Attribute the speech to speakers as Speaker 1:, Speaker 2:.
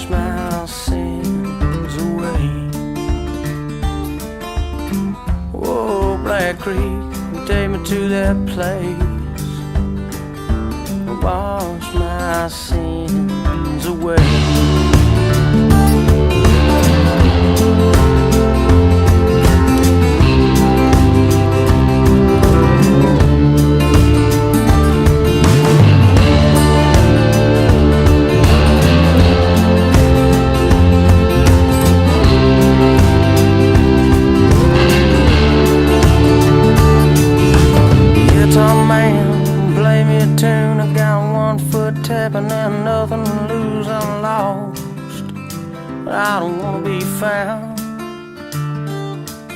Speaker 1: wash my sins away. Whoa, Black Creek, take me to that place. Wash my sins away. Tapping and nothing to lose, I'm lost, but I don't wanna be found.